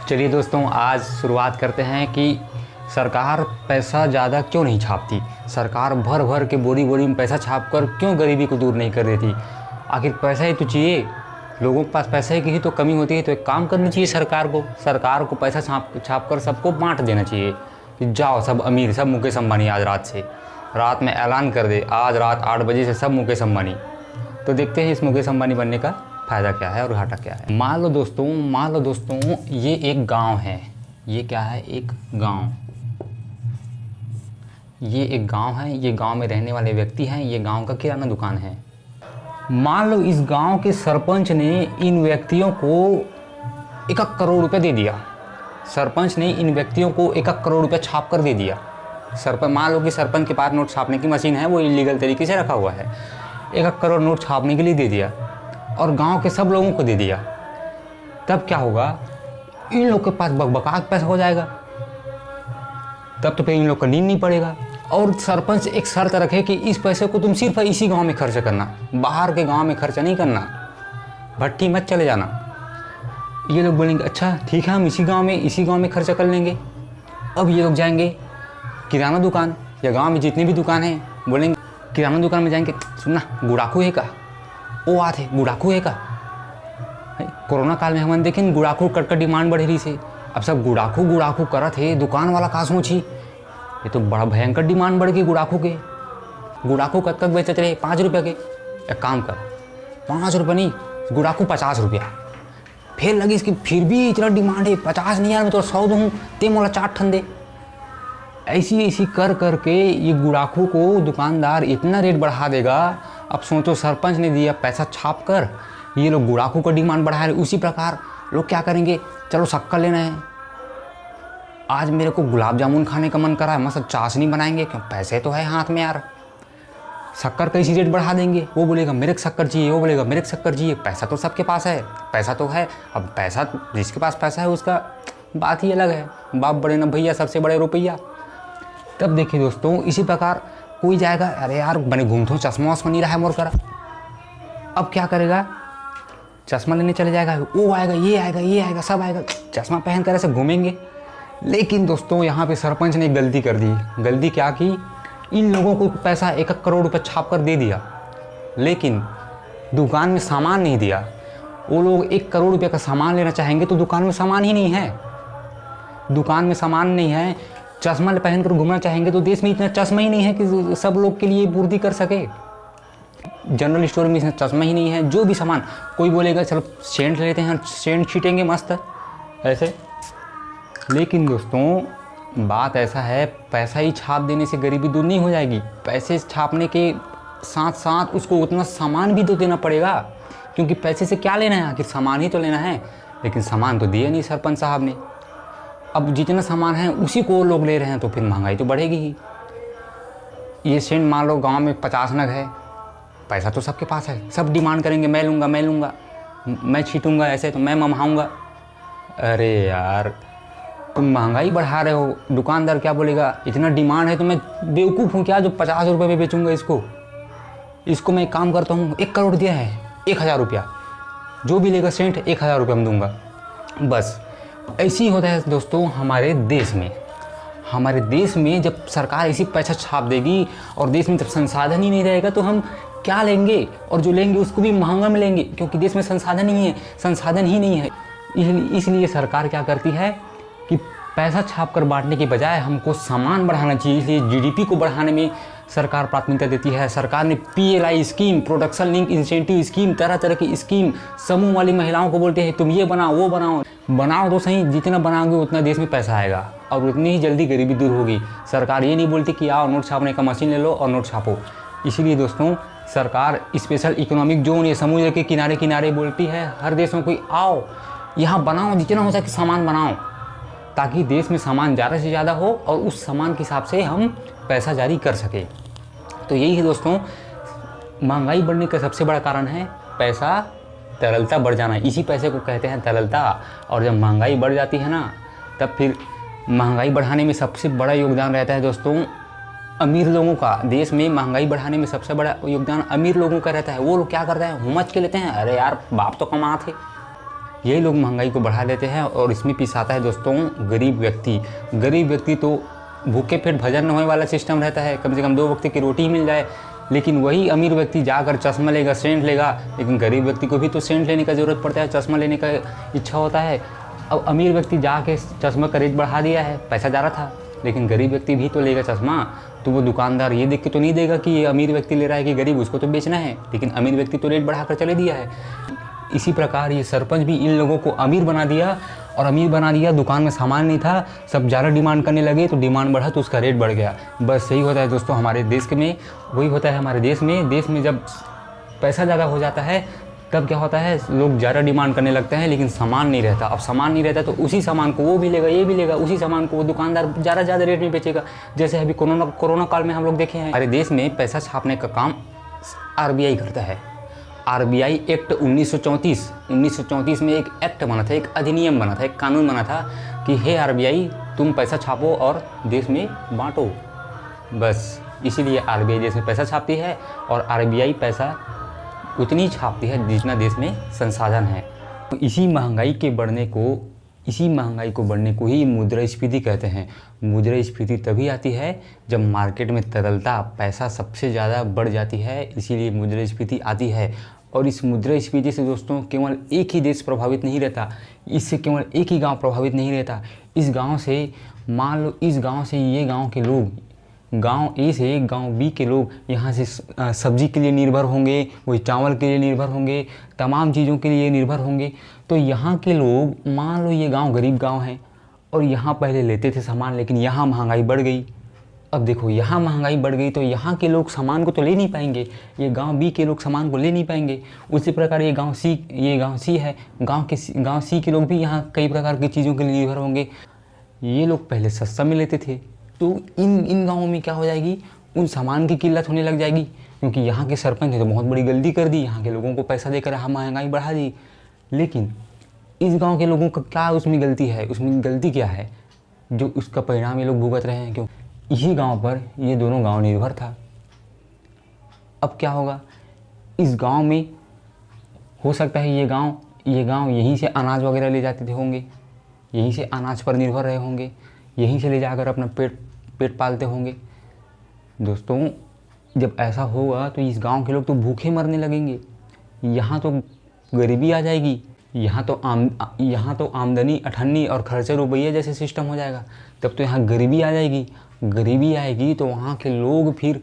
चलिए दोस्तों, आज शुरुआत करते हैं कि सरकार पैसा ज़्यादा क्यों नहीं छापती। सरकार भर भर के बोरी बोरी में पैसा छाप कर क्यों गरीबी को दूर नहीं कर देती। आखिर पैसा ही तो चाहिए, लोगों के पास पैसे की ही तो कमी होती है। तो एक काम करना चाहिए सरकार को पैसा छाप कर सबको बांट देना चाहिए कि जाओ सब अमीर, सब मुकेश अंबानी आज रात में ऐलान कर दे, आज रात 8 बजे से सब मुकेश अंबानी। तो देखते हैं इस मुकेश अंबानी बनने का फ़ायदा क्या है और घाटा क्या है। मान लो दोस्तों ये एक गांव है। ये क्या है? एक गांव। ये एक गांव है। ये गांव में रहने वाले व्यक्ति हैं। ये गांव का किराना दुकान है। मान लो इस गांव के सरपंच ने इन व्यक्तियों को 1 करोड़ रुपए दे दिया। सरपंच ने इन व्यक्तियों को 1 करोड़ रुपए छाप कर दे दिया। मान लो कि सरपंच के पास नोट छापने की मशीन है, वो इलीगल तरीके से रखा हुआ है। 1 करोड़ नोट छापने के लिए दे दिया और गांव के सब लोगों को दे दिया। तब क्या होगा? इन लोग के पास बकबकाक पैसा हो जाएगा। तब तो फिर इन लोग का नींद नहीं पड़ेगा। और सरपंच एक शर्त रखे कि इस पैसे को तुम सिर्फ इसी गांव में खर्च करना, बाहर के गांव में खर्चा नहीं करना, भट्टी मत चले जाना। ये लोग बोलेंगे अच्छा ठीक है, हम इसी गांव में खर्चा कर लेंगे। अब ये लोग जाएंगे किराना दुकान या गांव में जितनी भी दुकान है, बोलेंगे किराना दुकान में जाएंगे, सुनना गुड़ाखू है का, वो आते गुड़ाखू है का। कोरोना काल में हम देखें गुड़ाखू कट डिमांड बढ़ रही से। अब सब गुड़ाखू करत है, दुकान वाला का सोची ये तो बड़ा भयंकर डिमांड बढ़ गई गुड़ाखू के। गुड़ाखू कब तक बेचते रहे? 5 रुपये के। एक काम कर, 5 रुपये नहीं, गुड़ाखू 50 रुपया। फिर लगी इसकी, फिर भी इतना डिमांड है, 50 नहीं यार मैं तो 100 दूँ, ते मोला 4 ठन दे। ऐसी कर के ये गुड़ाखू को दुकानदार इतना रेट बढ़ा देगा। अब सोचो सरपंच ने दिया पैसा छाप कर, ये लोग गुड़ाखू का डिमांड बढ़ा रहे। उसी प्रकार लोग क्या करेंगे, चलो शक्कर लेना है, आज मेरे को गुलाब जामुन खाने का मन करा है, मस्त चाशनी बनाएंगे, क्यों पैसे तो है हाथ में यार। शक्कर का इसी रेट बढ़ा देंगे। वो बोलेगा मेरे को शक्कर चाहिए, वो बोलेगा मेरे को शक्कर चाहिए। पैसा तो सबके पास है, पैसा तो है। अब पैसा जिसके पास पैसा है उसका बात ही अलग है। बाप बड़े न भैया, सबसे बड़े रुपया। तब देखिए दोस्तों, इसी प्रकार कोई जाएगा, अरे यार बने घूमते चश्मा वश्मा नहीं रहा है मोर करा। अब क्या करेगा? चश्मा लेने चले जाएगा, वो आएगा, ये आएगा, सब आएगा, चश्मा पहन कर ऐसे घूमेंगे। लेकिन दोस्तों यहाँ पे सरपंच ने गलती कर दी। गलती क्या की? इन लोगों को पैसा 1 करोड़ रुपये छाप कर दे दिया, लेकिन दुकान में सामान नहीं दिया। वो लोग 1 करोड़ रुपये का सामान लेना चाहेंगे तो दुकान में सामान ही नहीं है। दुकान में सामान नहीं है, चश्मा पहन कर घूमना चाहेंगे तो देश में इतना चश्मा ही नहीं है कि सब लोग के लिए पूर्ति कर सके। जनरल स्टोर में चश्मा ही नहीं है। जो भी सामान, कोई बोलेगा चलो सेंट लेते हैं, सेंट छीटेंगे मस्त ऐसे। लेकिन दोस्तों बात ऐसा है, पैसा ही छाप देने से गरीबी दूर नहीं हो जाएगी। पैसे छापने के साथ साथ उसको उतना सामान भी तो देना पड़ेगा, क्योंकि पैसे से क्या लेना है, आखिर सामान ही तो लेना है। लेकिन सामान तो दिया नहीं सरपंच साहब ने। अब जितना सामान है उसी को लोग ले रहे हैं, तो फिर महंगाई तो बढ़ेगी ही। ये सेंट मान लो गाँव में 50 नग है, पैसा तो सबके पास है, सब डिमांड करेंगे मैं लूँगा, मैं छीटूँगा ऐसे, तो मैं मम्हाऊँगा। अरे यार तुम महंगाई बढ़ा रहे हो। दुकानदार क्या बोलेगा, इतना डिमांड है तो मैं बेवकूफ़ हूँ क्या जो 50 रुपये में बेचूँगा इसको मैं एक काम करता हूँ, 1 करोड़ दिया है, 1000 रुपया, जो भी लेगा सेंट 1000 रुपये में दूँगा। बस ऐसे ही होता है दोस्तों हमारे देश में जब सरकार ऐसी पैसा छाप देगी और देश में जब संसाधन ही नहीं रहेगा तो हम क्या लेंगे, और जो लेंगे उसको भी महंगा में लेंगे, क्योंकि देश में संसाधन ही नहीं है। इसलिए सरकार क्या करती है कि पैसा छाप कर बांटने के बजाय हमको सामान बढ़ाना चाहिए। इसलिए जीडीपी को बढ़ाने में सरकार प्राथमिकता देती है। सरकार ने PLI scheme, production link incentive scheme, तरह तरह की स्कीम समूह वाली महिलाओं को बोलते हैं तुम ये बनाओ वो बनाओ तो सही, जितना बनाओगे उतना देश में पैसा आएगा और उतनी ही जल्दी गरीबी दूर होगी। सरकार ये नहीं बोलती कि आओ नोट छापने का मशीन ले लो और नोट छापो। इसीलिए दोस्तों सरकार स्पेशल इकोनॉमिक जोन, ये समुद्र के किनारे बोलती है हर देशों को आओ यहाँ बनाओ, जितना हो सके सामान बनाओ, ताकि देश में सामान ज़्यादा से ज़्यादा हो और उस सामान के हिसाब से हम पैसा जारी कर सके। तो यही है दोस्तों, महंगाई बढ़ने का सबसे बड़ा कारण है पैसा, तरलता बढ़ जाना। इसी पैसे को कहते हैं तरलता। और जब महंगाई बढ़ जाती है ना, तब फिर महंगाई बढ़ाने में सबसे बड़ा योगदान रहता है दोस्तों अमीर लोगों का। देश में महंगाई बढ़ाने में सबसे बड़ा योगदान अमीर लोगों का रहता है। वो लोग क्या करते हैं, हुमच के लेते हैं, अरे यार बाप तो कमाते, यही लोग महंगाई को बढ़ा देते हैं और इसमें पिसाता है दोस्तों गरीब व्यक्ति। गरीब व्यक्ति तो भूखे पेट भजन न होने वाला सिस्टम रहता है, कम से कम 2 वक्त की रोटी मिल जाए। लेकिन वही अमीर व्यक्ति जाकर चश्मा लेगा, सेंट लेगा, लेकिन गरीब व्यक्ति को भी तो सेंट लेने का ज़रूरत पड़ता है, चश्मा लेने का इच्छा होता है। अब अमीर व्यक्ति जाके चश्मा का रेट बढ़ा दिया है, पैसा जा रहा था, लेकिन गरीब व्यक्ति भी तो लेगा चश्मा। तो वो दुकानदार ये देख के तो नहीं देगा कि ये अमीर व्यक्ति ले रहा है कि गरीब, उसको तो बेचना है, लेकिन अमीर व्यक्ति तो रेट बढ़ाकर चले दिया है। इसी प्रकार ये सरपंच भी इन लोगों को अमीर बना दिया, और अमीर बना दिया, दुकान में सामान नहीं था, सब ज़्यादा डिमांड करने लगे, तो डिमांड बढ़ा तो उसका रेट बढ़ गया। बस यही होता है दोस्तों हमारे देश में, वही होता है हमारे देश में जब पैसा ज़्यादा हो जाता है तब क्या होता है, लोग ज़्यादा डिमांड करने लगते हैं, लेकिन सामान नहीं रहता। अब सामान नहीं रहता तो उसी सामान को वो भी लेगा, ये भी लेगा, उसी सामान को वो दुकानदार ज़्यादा रेट में बेचेगा। जैसे अभी कोरोना काल में हम लोग देखे हैं, हमारे देश में पैसा छापने का काम RBI करता है। RBI एक्ट 1934 में एक एक्ट बना था, एक अधिनियम बना था, एक कानून बना था कि हे RBI तुम पैसा छापो और देश में बांटो। बस इसीलिए RBI देश में पैसा छापती है और RBI पैसा उतनी छापती है जितना देश में संसाधन है। तो इसी महंगाई को बढ़ने को ही मुद्रास्फीति कहते हैं। मुद्रास्फीति तभी आती है जब मार्केट में तरलता, पैसा सबसे ज़्यादा बढ़ जाती है, इसीलिए मुद्रास्फीति आती है। और इस मुद्रास्फीति से दोस्तों केवल एक ही देश प्रभावित नहीं रहता, इससे केवल एक ही गांव प्रभावित नहीं रहता। इस गांव से मान लो इस गांव से ये गांव के लोग, गांव A से गांव B के लोग यहाँ से सब्जी के लिए निर्भर होंगे, वही चावल के लिए निर्भर होंगे, तमाम चीज़ों के लिए निर्भर होंगे। तो यहाँ के लोग, मान लो ये गांव गरीब गांव है और यहाँ पहले लेते थे सामान, लेकिन यहाँ महंगाई बढ़ गई। अब देखो यहाँ महंगाई बढ़ गई तो यहाँ के लोग सामान को तो ले नहीं पाएंगे, ये गांव B के लोग सामान को ले नहीं पाएंगे। उसी प्रकार ये गांव C है, गांव C के लोग भी यहाँ कई प्रकार की चीज़ों के लिए निर्भर होंगे। ये लोग पहले सस्ता में लेते थे, तो इन गाँवों में क्या हो जाएगी, उन सामान की किल्लत होने लग जाएगी, क्योंकि यहाँ के सरपंच ने तो बहुत बड़ी गलती कर दी, यहाँ के लोगों को पैसा देकर महंगाई बढ़ा दी। लेकिन इस गांव के लोगों का क्या उसमें गलती है, उसमें गलती क्या है जो उसका परिणाम ये लोग भुगत रहे हैं? क्यों इसी गांव पर ये दोनों गांव निर्भर था। अब क्या होगा, इस गांव में हो सकता है ये गांव यहीं से अनाज वगैरह ले जाते थे होंगे, यहीं से अनाज पर निर्भर रहे होंगे, यहीं से ले जाकर अपना पेट पालते होंगे। दोस्तों जब ऐसा होगा तो इस गांव के लोग तो भूखे मरने लगेंगे, यहाँ तो गरीबी आ जाएगी, यहाँ तो आमदनी अठन्नी और खर्चे रुपये जैसे सिस्टम हो जाएगा। तब तो यहाँ गरीबी आ जाएगी, गरीबी आएगी तो वहाँ के लोग फिर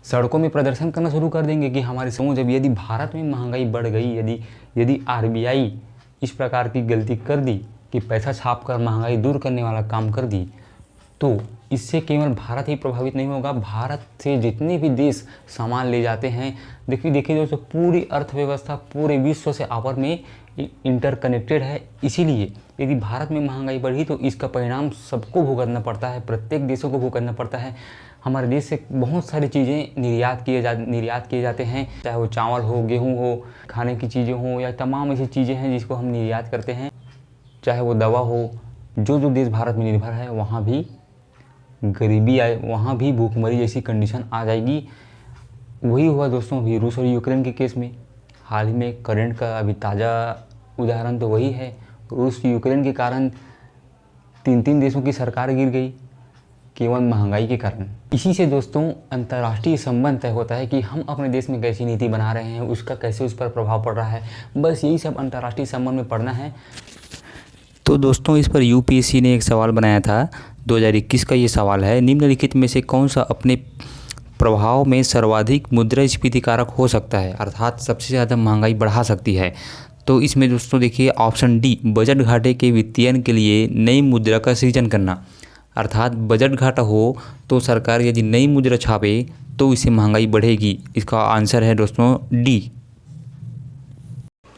सड़कों में प्रदर्शन करना शुरू कर देंगे कि हमारे समूह, जब यदि भारत में महंगाई बढ़ गई, यदि RBI इस प्रकार की गलती कर दी कि पैसा छापकर महंगाई दूर करने वाला काम कर दी, तो इससे केवल भारत ही प्रभावित नहीं होगा, भारत से जितने भी देश सामान ले जाते हैं, देखिए दोस्तों पूरी अर्थव्यवस्था पूरे विश्व से आपस में इंटरकनेक्टेड है। इसीलिए यदि भारत में महंगाई बढ़ी तो इसका परिणाम सबको भुगतना पड़ता है, प्रत्येक देशों को भुगतना पड़ता है। हमारे देश से बहुत सारी चीज़ें निर्यात किए जाते हैं, चाहे वो चावल हो, गेहूँ हो, खाने की चीज़ें हो, या तमाम ऐसी चीज़ें हैं जिसको हम निर्यात करते हैं, चाहे वो दवा हो। जो देश भारत में निर्भर है वहाँ भी गरीबी आए, वहाँ भी भूखमरी जैसी कंडीशन आ जाएगी। वही हुआ दोस्तों अभी रूस और यूक्रेन के केस में। हाल ही में करंट का अभी ताज़ा उदाहरण तो वही है, रूस यूक्रेन के कारण 3 देशों की सरकार गिर गई केवल महंगाई के कारण। इसी से दोस्तों अंतर्राष्ट्रीय संबंध तय होता है कि हम अपने देश में कैसी नीति बना रहे हैं, उसका कैसे उस पर प्रभाव पड़ रहा है। बस यही सब अंतर्राष्ट्रीय संबंध में पढ़ना है। तो दोस्तों इस पर UPSC ने एक सवाल बनाया था, 2021 का ये सवाल है, निम्नलिखित में से कौन सा अपने प्रभाव में सर्वाधिक मुद्रास्फीति कारक हो सकता है, अर्थात सबसे ज़्यादा महंगाई बढ़ा सकती है। तो इसमें दोस्तों देखिए ऑप्शन डी, बजट घाटे के वित्तीयन के लिए नई मुद्रा का सृजन करना। अर्थात बजट घाटा हो तो सरकार यदि नई मुद्रा छापे तो इससे महंगाई बढ़ेगी। इसका आंसर है दोस्तों डी।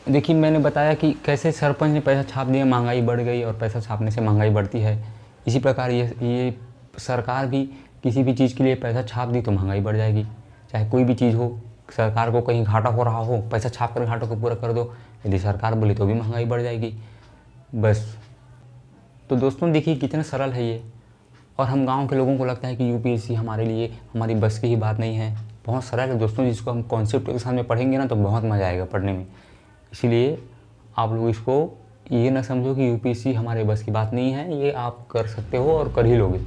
देखिए मैंने बताया कि कैसे सरपंच ने पैसा छाप दिया, महंगाई बढ़ गई, और पैसा छापने से महंगाई बढ़ती है। इसी प्रकार ये सरकार भी किसी भी चीज़ के लिए पैसा छाप दी तो महंगाई बढ़ जाएगी। चाहे कोई भी चीज़ हो, सरकार को कहीं घाटा हो रहा हो, पैसा छाप कर घाटों को पूरा कर दो, यदि सरकार बोले तो भी महंगाई बढ़ जाएगी। बस तो दोस्तों देखिए कितना सरल है ये, और हम गांव के लोगों को लगता है कि UPSC हमारे लिए हमारी बस की ही बात नहीं है। बहुत सरल है दोस्तों, जिसको हम कॉन्सेप्ट के सामने पढ़ेंगे ना तो बहुत मज़ा आएगा पढ़ने में। इसीलिए आप लोग इसको ये ना समझो कि यूपीएससी हमारे बस की बात नहीं है, ये आप कर सकते हो और कर ही लोगे।